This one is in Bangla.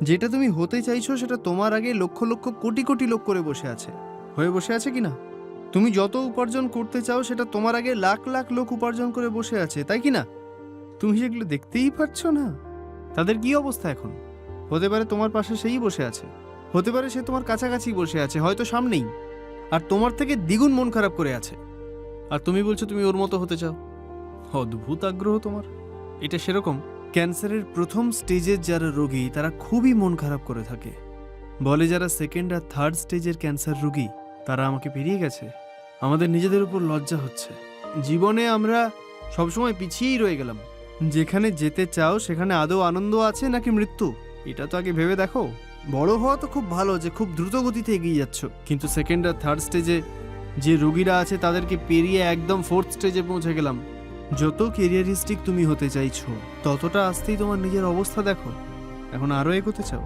যেটা তুমি হতে চাইছো সেটা তোমার আগে লক্ষ লক্ষ কোটি কোটি লোক করে বসে আছে, হয়ে বসে আছে কি না? তুমি যত উপার্জন করতে চাও সেটা তোমার আগে লাখ লাখ লোক উপার্জন করে বসে আছে, তাই কি না? তুমি সেগুলো দেখতেই পাচ্ছ না? তাদের কি অবস্থা এখন? হতে পারে তোমার পাশে সেই বসে আছে, হতে পারে সে তোমার কাছাকাছি বসে আছে, হয়তো সামনেই, আর তোমার থেকে দ্বিগুণ মন খারাপ করে আছে, আর তুমি বলছো তুমি ওর মতো হতে চাও। অদ্ভুত আগ্রহ তোমার। এটা সেরকম, ক্যান্সারের প্রথম স্টেজের যারা রোগী তারা খুবই মন খারাপ করে থাকে, বলে যারা সেকেন্ড আর থার্ড স্টেজের ক্যান্সার রোগী তারা আমাকে পেরিয়ে গেছে। আমাদের নিজেদের উপর লজ্জা হচ্ছে, জীবনে আমরা সবসময় পিছিয়েই রয়ে গেলাম। যেখানে যেতে চাও সেখানে আদৌ আনন্দ আছে নাকি মৃত্যু, এটা তো আগে ভেবে দেখো। বড় হওয়া তো খুব ভালো যে খুব দ্রুত গতিতে এগিয়ে যাচ্ছ, কিন্তু সেকেন্ড আর থার্ড স্টেজে যে রোগীরা আছে তাদেরকে পেরিয়ে একদম ফোর্থ স্টেজে পৌঁছে গেলাম। যত কেরিয়ারিস্টিক তুমি হতে চাইছো ততটা আসতেই তোমার নিজের অবস্থা দেখো, এখন আরো এগোতে চাও।